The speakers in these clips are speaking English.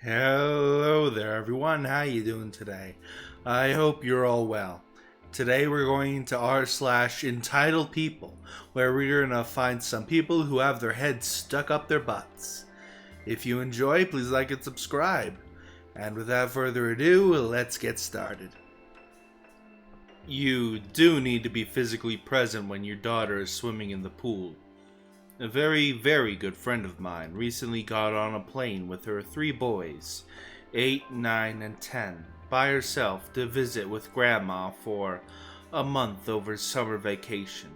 Hello there everyone, how you doing today? I hope you're all well. Today we're going to r/entitled people, where we're gonna find some people who have their heads stuck up their butts. If you enjoy, please like and subscribe. And without further ado, let's get started. You do need to be physically present when your daughter is swimming in the pool. A very, very good friend of mine recently got on a plane with her 3 boys, 8, 9, and 10, by herself to visit with Grandma for a month over summer vacation.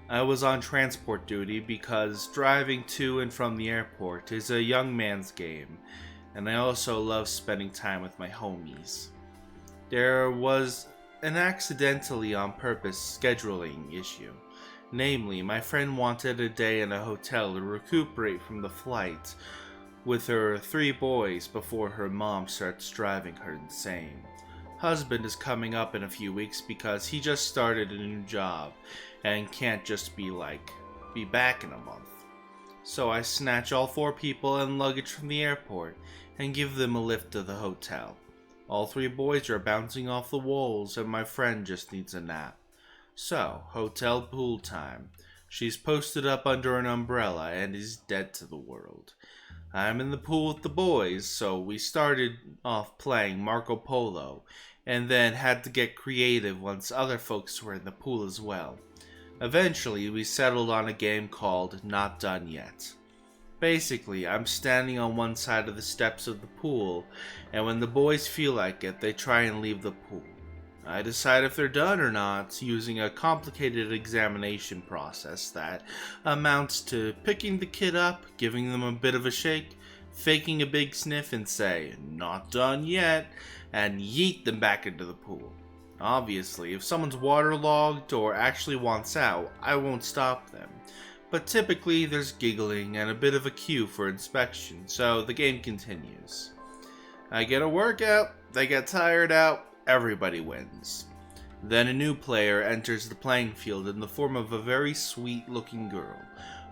I was on transport duty because driving to and from the airport is a young man's game, and I also love spending time with my homies. There was an accidentally on purpose scheduling issue. Namely, my friend wanted a day in a hotel to recuperate from the flight with her 3 boys before her mom starts driving her insane. Husband is coming up in a few weeks because he just started a new job and can't just be back in a month. So I snatch all 4 people and luggage from the airport and give them a lift to the hotel. All 3 boys are bouncing off the walls and my friend just needs a nap. So, hotel pool time. She's posted up under an umbrella and is dead to the world. I'm in the pool with the boys, so we started off playing Marco Polo, and then had to get creative once other folks were in the pool as well. Eventually, we settled on a game called Not Done Yet. Basically, I'm standing on one side of the steps of the pool, and when the boys feel like it, they try and leave the pool. I decide if they're done or not using a complicated examination process that amounts to picking the kid up, giving them a bit of a shake, faking a big sniff and say, "Not done yet," and yeet them back into the pool. Obviously, if someone's waterlogged or actually wants out, I won't stop them. But typically there's giggling and a bit of a queue for inspection, so the game continues. I get a workout, they get tired out, everybody wins. Then a new player enters the playing field in the form of a very sweet looking girl,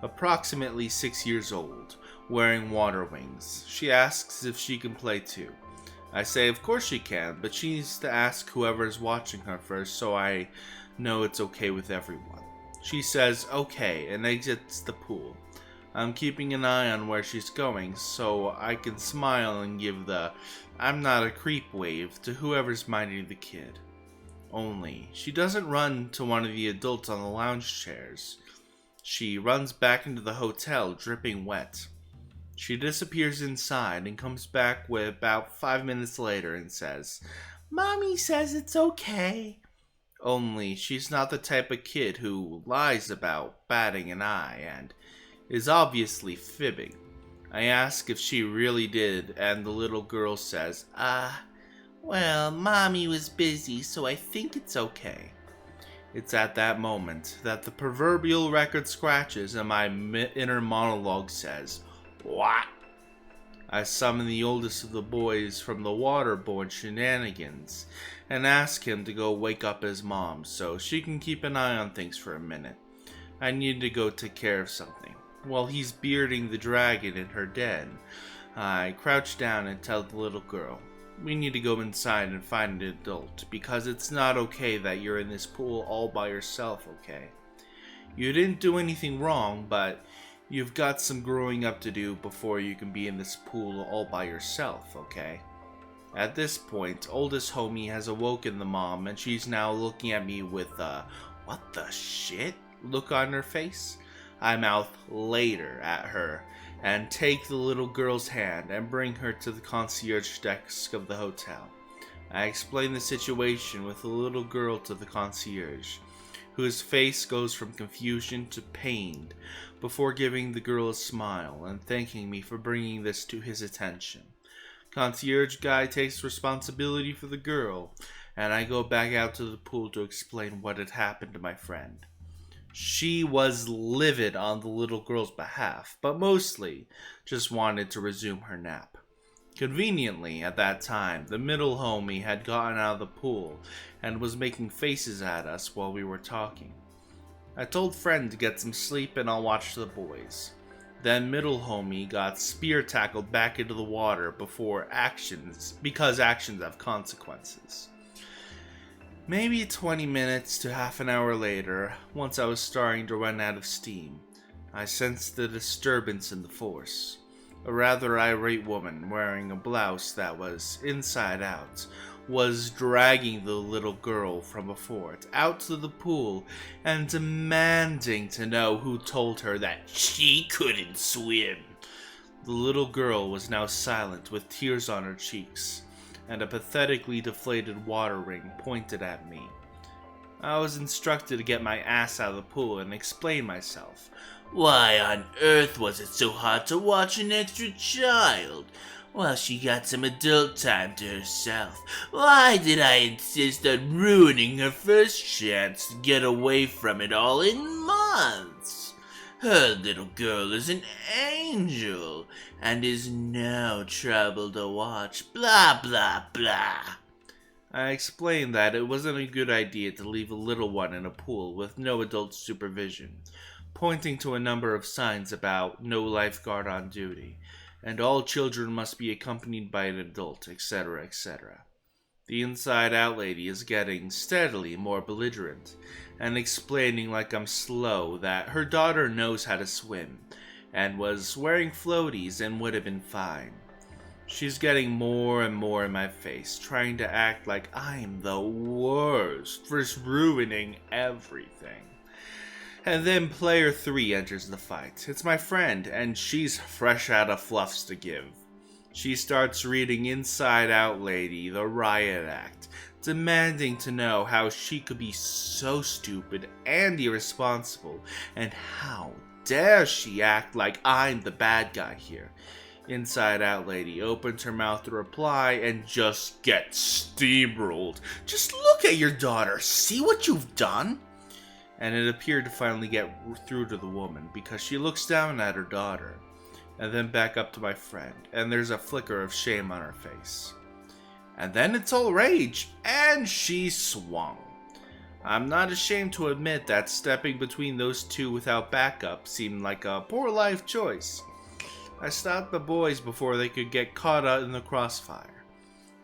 approximately 6 years old, wearing water wings. She asks if she can play too. I say of course she can, but she needs to ask whoever is watching her first so I know it's okay with everyone. She says okay and exits the pool. I'm keeping an eye on where she's going so I can smile and give the "I'm not a creep" wave to whoever's minding the kid. Only, she doesn't run to one of the adults on the lounge chairs. She runs back into the hotel dripping wet. She disappears inside and comes back about 5 minutes later and says, "Mommy says it's okay." Only, she's not the type of kid who lies about batting an eye and is obviously fibbing. I ask if she really did, and the little girl says, well, Mommy was busy, so I think it's okay." It's at that moment that the proverbial record scratches and my inner monologue says, "What?" I summon the oldest of the boys from the waterboard shenanigans and ask him to go wake up his mom so she can keep an eye on things for a minute. I need to go take care of something. While he's bearding the dragon in her den, I crouch down and tell the little girl, "We need to go inside and find an adult, because it's not okay that you're in this pool all by yourself, okay? You didn't do anything wrong, but you've got some growing up to do before you can be in this pool all by yourself, okay?" At this point, oldest homie has awoken the mom, and she's now looking at me with a "what the shit" look on her face. I mouth later at her and take the little girl's hand and bring her to the concierge desk of the hotel. I explain the situation with the little girl to the concierge, whose face goes from confusion to pain before giving the girl a smile and thanking me for bringing this to his attention. Concierge guy takes responsibility for the girl, and I go back out to the pool to explain what had happened to my friend. She was livid on the little girl's behalf, but mostly just wanted to resume her nap. Conveniently, at that time, the middle homie had gotten out of the pool and was making faces at us while we were talking. I told friend to get some sleep and I'll watch the boys. Then middle homie got spear tackled back into the water because actions have consequences. Maybe 20 minutes to half an hour later, once I was starting to run out of steam, I sensed a disturbance in the force. A rather irate woman wearing a blouse that was inside out was dragging the little girl from a fort out to the pool and demanding to know who told her that she couldn't swim. The little girl was now silent with tears on her cheeks and a pathetically deflated water ring pointed at me. I was instructed to get my ass out of the pool and explain myself. Why on earth was it so hard to watch an extra child? Well, she got some adult time to herself. Why did I insist on ruining her first chance to get away from it all in months? Her little girl is an angel, and is no trouble to watch, blah blah blah. I explained that it wasn't a good idea to leave a little one in a pool with no adult supervision, pointing to a number of signs about no lifeguard on duty, and all children must be accompanied by an adult, etc., etc. The inside-out lady is getting steadily more belligerent, and explaining like I'm slow that her daughter knows how to swim, and was wearing floaties and would have been fine. She's getting more and more in my face, trying to act like I'm the worst for ruining everything. And then player 3 enters the fight. It's my friend, and she's fresh out of fluffs to give. She starts reading Inside Out Lady, the riot act, demanding to know how she could be so stupid and irresponsible, and how dare she act like I'm the bad guy here. Inside Out Lady opens her mouth to reply and just gets steamrolled. Just look at your daughter, see what you've done? And it appeared to finally get through to the woman, because she looks down at her daughter, and then back up to my friend, and there's a flicker of shame on her face. And then it's all rage, and she swung. I'm not ashamed to admit that stepping between those two without backup seemed like a poor life choice. I stopped the boys before they could get caught out in the crossfire,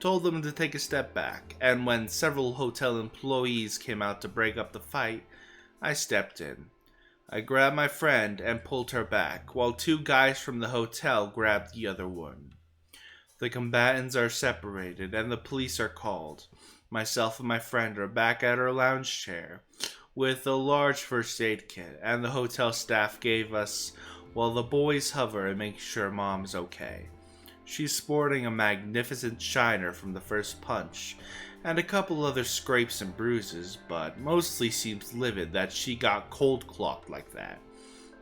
told them to take a step back, and when several hotel employees came out to break up the fight, I stepped in. I grabbed my friend and pulled her back, while 2 guys from the hotel grabbed the other one. The combatants are separated and the police are called. Myself and my friend are back at our lounge chair with a large first aid kit, and the hotel staff gave us while the boys hover and make sure Mom's okay. She's sporting a magnificent shiner from the first punch, and a couple other scrapes and bruises, but mostly seems livid that she got cold-clocked like that.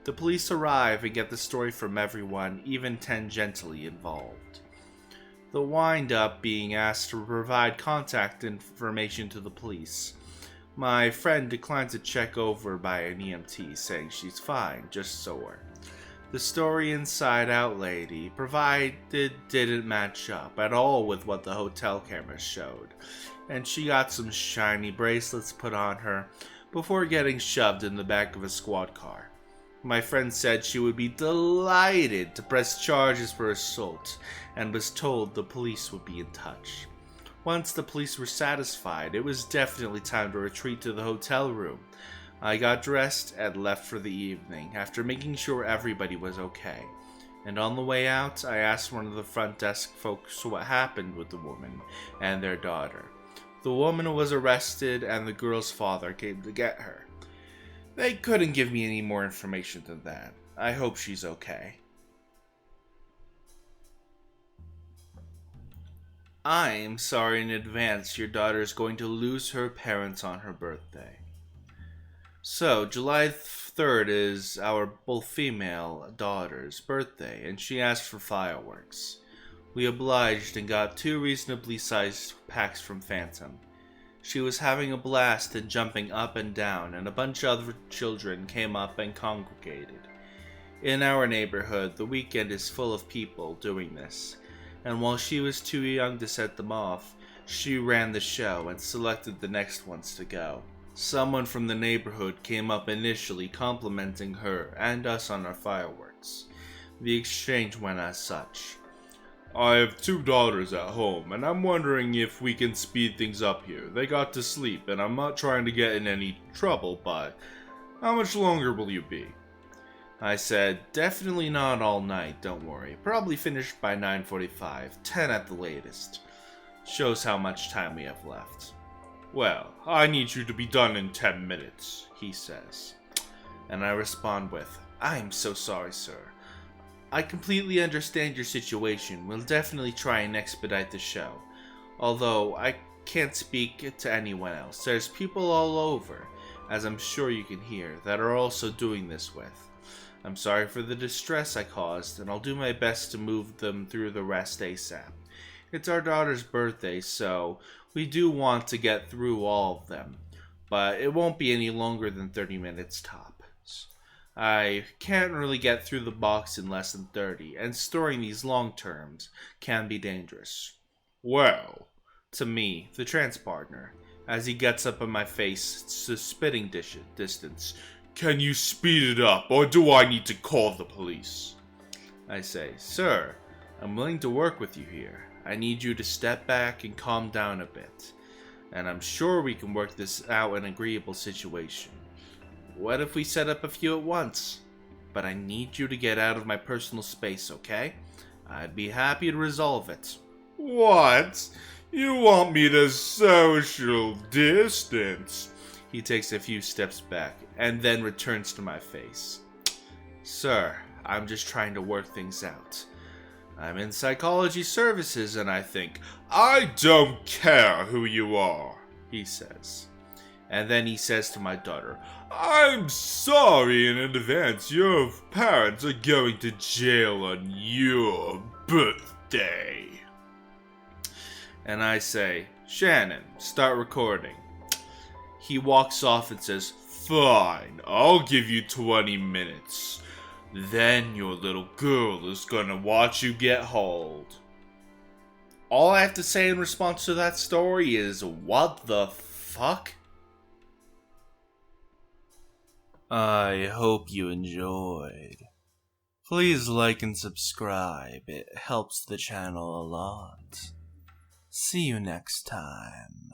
The police arrive and get the story from everyone, even tangentially involved. The wind-up being asked to provide contact information to the police. My friend declines to check over by an EMT, saying she's fine, just sore. The story Inside Out Lady provided didn't match up at all with what the hotel cameras showed, and she got some shiny bracelets put on her before getting shoved in the back of a squad car. My friend said she would be delighted to press charges for assault, and was told the police would be in touch. Once the police were satisfied, it was definitely time to retreat to the hotel room. I got dressed and left for the evening, after making sure everybody was okay. And on the way out, I asked one of the front desk folks what happened with the woman and their daughter. The woman was arrested and the girl's father came to get her. They couldn't give me any more information than that. I hope she's okay. I'm sorry in advance your daughter is going to lose her parents on her birthday. So, July 3rd is our both female daughter's birthday, and she asked for fireworks. We obliged and got 2 reasonably sized packs from Phantom. She was having a blast and jumping up and down, and a bunch of other children came up and congregated. In our neighborhood, the weekend is full of people doing this, and while she was too young to set them off, she ran the show and selected the next ones to go. Someone from the neighborhood came up initially complimenting her and us on our fireworks. The exchange went as such. I have 2 daughters at home, and I'm wondering if we can speed things up here. They got to sleep, and I'm not trying to get in any trouble, but how much longer will you be? I said, definitely not all night, don't worry. Probably finished by 9:45, 10 at the latest. Shows how much time we have left. Well, I need you to be done in 10 minutes, he says. And I respond with, I'm so sorry, sir. I completely understand your situation. We'll definitely try and expedite the show. Although, I can't speak to anyone else. There's people all over, as I'm sure you can hear, that are also doing this with. I'm sorry for the distress I caused, and I'll do my best to move them through the rest ASAP. It's our daughter's birthday, so we do want to get through all of them, but it won't be any longer than 30 minutes tops. I can't really get through the box in less than 30, and storing these long terms can be dangerous. Well, to me, the trans partner, as he gets up in my face to spitting distance, can you speed it up, or do I need to call the police? I say, sir, I'm willing to work with you here. I need you to step back and calm down a bit, and I'm sure we can work this out in an agreeable situation. What if we set up a few at once? But I need you to get out of my personal space, okay? I'd be happy to resolve it. What? You want me to social distance? He takes a few steps back and then returns to my face. Sir, I'm just trying to work things out. I'm in psychology services and I think, I don't care who you are, he says. And then he says to my daughter, I'm sorry in advance, your parents are going to jail on your birthday. And I say, Shannon, start recording. He walks off and says, fine, I'll give you 20 minutes. Then your little girl is gonna watch you get hauled. All I have to say in response to that story is, what the fuck? I hope you enjoyed. Please like and subscribe, it helps the channel a lot. See you next time.